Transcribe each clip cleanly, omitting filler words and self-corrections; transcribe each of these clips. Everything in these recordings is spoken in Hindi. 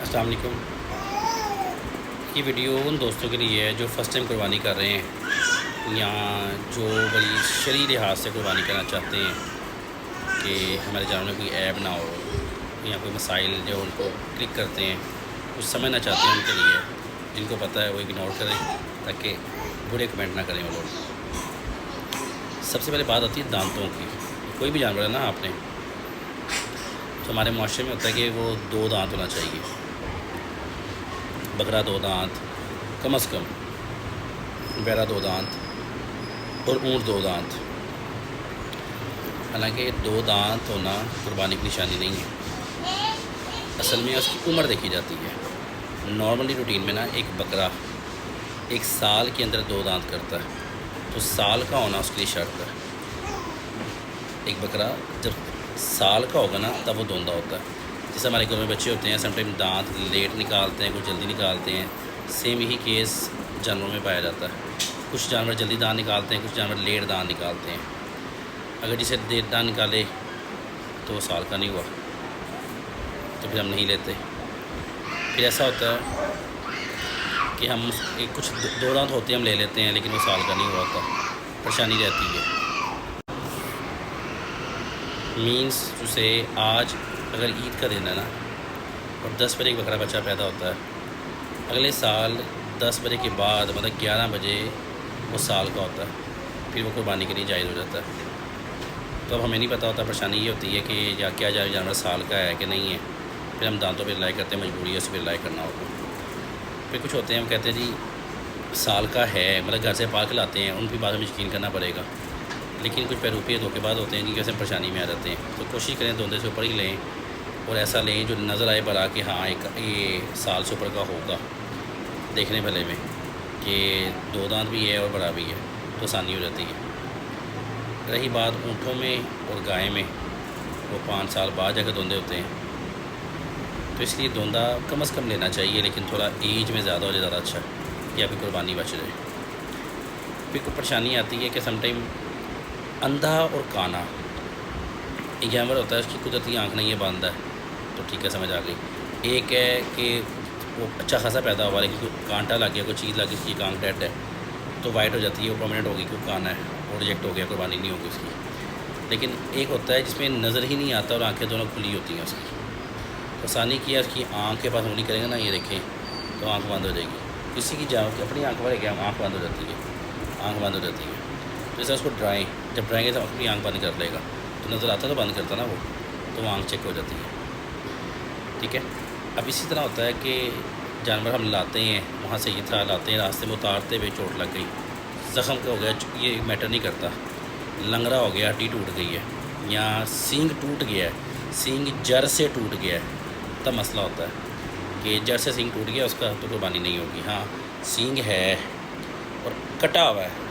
अस्सलाम वालेकुम। ये वीडियो उन दोस्तों के लिए है जो फ़र्स्ट टाइम कुर्बानी कर रहे हैं या जो बड़ी शरई लिहाज से कुर्बानी करना चाहते हैं कि हमारे जानवर में कोई ऐब ना हो या कोई मसाइल जो उनको क्लिक करते हैं कुछ समझना चाहते हैं उनके लिए। जिनको पता है वो इग्नोर करें ताकि बुरे कमेंट ना करें वो लोग। सबसे पहले बात आती है दांतों की। कोई भी जानवर है ना आपने तो हमारे माशरे में होता है कि वो 2 दांत होना चाहिए। बकरा 2 दांत कम से कम, बैरा 2 दांत और ऊँट 2 दांत। हालांकि 2 दांत होना कुर्बानी की निशानी नहीं है, असल में उसकी उम्र देखी जाती है। नॉर्मली रूटीन में ना एक बकरा 1 साल के अंदर 2 दांत करता है, तो साल का होना उसके लिए शर्त है। एक बकरा जब साल का होगा ना तब वो दोंदा होता है। जैसे हमारे घर में बच्चे होते हैं समटाइम दांत लेट निकालते हैं, कुछ जल्दी निकालते हैं। सेम यही केस जानवरों में पाया जाता है। कुछ जानवर जल्दी दांत निकालते हैं, कुछ जानवर लेट दांत निकालते हैं। अगर जिसे देर दांत निकाले तो वो साल का नहीं हुआ तो फिर हम नहीं लेते। फिर ऐसा होता है कि हम कुछ 2 दांत होते हैं हम ले लेते हैं, लेकिन वो साल का नहीं हुआ होता, परेशानी रहती है। मीन्स उसे आज अगर ईद का दिन है ना और 10 बजे एक बकरा बच्चा पैदा होता है, अगले साल 10 बजे के बाद मतलब 11 बजे वो साल का होता है, फिर वो कुर्बानी के लिए जायज़ हो जाता है। तो अब हमें नहीं पता होता, परेशानी ये होती है कि या क्या जानवर साल का है कि नहीं है। फिर हम दांतों पर रिलाई करते हैं, मजबूरी है उस पर रिलाई करना होगा। फिर कुछ होते हैं हम कहते हैं जी साल का है, मतलब घर से पाल के लाते हैं, उनकी बात हमें यकीन करना पड़ेगा। लेकिन कुछ पैरूपी धोखेबाज होते हैं जिनकी वजह से परेशानी में आ जाते हैं। तो कोशिश करें धोंदे से ऊपर ही लें और ऐसा लें जो नज़र आए बड़ा कि हाँ एक ये साल से ऊपर का होगा, देखने भले में कि 2 दांत भी है और बड़ा भी है, तो आसानी हो जाती है। रही बात ऊँटों में और गाय में, वो 5 साल बाद जाकर धोंदे होते हैं, तो इसलिए धोंदा कम से कम लेना चाहिए, लेकिन थोड़ा एज में ज़्यादा हो जाए ज़्यादा अच्छा कि आपकी कुर्बानी बच जाए। फिर कोई परेशानी आती है कि समटाइम अंधा और काना एक जानवर होता है, उसकी कुदरती आँख नहीं है, बंद है, तो ठीक है समझ आ गई। एक है कि वो अच्छा खासा पैदा हुआ लेकिन कोई कांटा लग गया, कोई चीज़ लग गई, उसकी आँख डेड है तो वाइट हो जाती है, वो परमानेंट होगी, कोई काना है वो रिजेक्ट हो गया, कुर्बानी नहीं होगी उसकी। लेकिन एक होता है जिसमें नज़र ही नहीं आता और आँखें दोनों खुली होती हैं उसकी, तो आसानी किया उसकी आँख के पास उंगली करेंगे ना, ये देखें तो आँख बंद हो जाएगी। किसी की अपनी आँख पर क्या आँख बंद हो जाती है, आँख बंद हो जाती है। तो जैसे उसको ड्राएँ, जब ड्राएँगे तो अपनी आँख बंद कर लेगा, तो नज़र आता तो बंद करता ना वो, तो वो आँख चेक हो जाती है। ठीक है। अब इसी तरह होता है कि जानवर हम लाते हैं, वहाँ से ये था लाते हैं, रास्ते में उतारते हुए चोट लग गई, ज़ख़म का हो गया, ये मैटर नहीं करता, लंगड़ा हो गया, हड्डी टूट गई है या सींग टूट गया है, सींग जड़ से टूट गया है, तब मसला होता है कि जड़ से सींग टूट गया उसका तो कुर्बानी नहीं होगी। हाँ सींग है और कटा हुआ है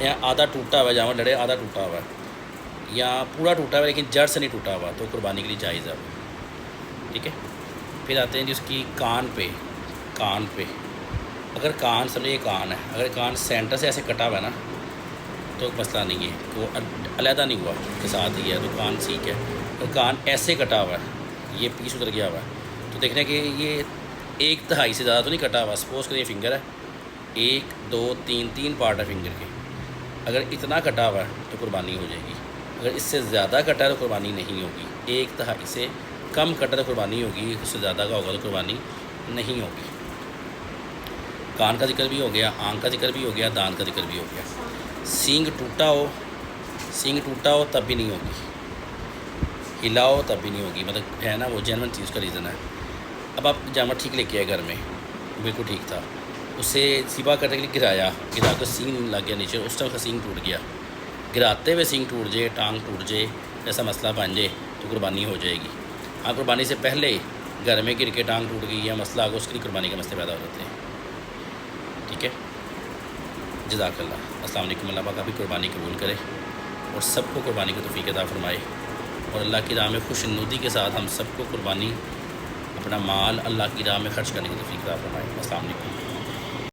या आधा टूटा हुआ है, जानवर लड़े आधा टूटा हुआ है या पूरा टूटा हुआ है लेकिन जड़ से नहीं टूटा हुआ, तो कुर्बानी के लिए जायज़ है। ठीक है। फिर आते हैं जिसकी कान पे अगर कान समझिए कान है, अगर कान सेंटर से ऐसे कटा हुआ है ना तो मसला नहीं है, वो अलहदा नहीं हुआ के साथ ही है तो कान ठीक है। अगर कान ऐसे कटा हुआ है, ये पीस उतर गया हुआ है, तो देखने कि ये 1/3 से ज़्यादा तो नहीं कटा हुआ। सपोज़ करिए फिंगर है 1 2 3 पार्ट है फिंगर के, अगर इतना कटा हुआ है तो कुर्बानी हो जाएगी। अगर इससे ज़्यादा कटा है तो कुर्बानी नहीं होगी। 1/3 से कम कटा तो कुर्बानी होगी, उससे ज़्यादा का होगा तो कुर्बानी नहीं होगी। कान का जिक्र भी हो गया, आँख का जिक्र भी हो गया, दांत का जिक्र भी हो गया। सींग टूटा हो तब भी नहीं होगी, हिलाओ तब भी नहीं होगी, मतलब है ना वो जेन्युइन चीज़ का रीज़न है। अब आप जानवर ठीक लेके आए घर में, बिल्कुल ठीक था, उसे सिबा करने के लिए गिरा कर सींग लग गया नीचे, उस टाइम का सींग टूट गया। गिराते हुए सींग टूट जाए, टांग टूट जाए, ऐसा मसला बन जाए तो कुर्बानी हो जाएगी। हाँ कुर्बानी से पहले घर में गिर के टांग टूट गई या मसला आ गया, उसके लिए कुर्बानी के मसले पैदा हो जाते हैं। ठीक है। जज़ाकल्लाह। अस्सलाम वालेकुम। अल्लाह पाक आपकी कुर्बानी कबूल करे और सबको कुर्बानी की तौफीक अता फरमाए और अल्लाह की राह में खुशनुदी के साथ हम सबको कुर्बानी अपना माल अल्लाह की राह में ख़र्च करने की तौफीक अता फरमाए। अस्सलाम वालेकुम।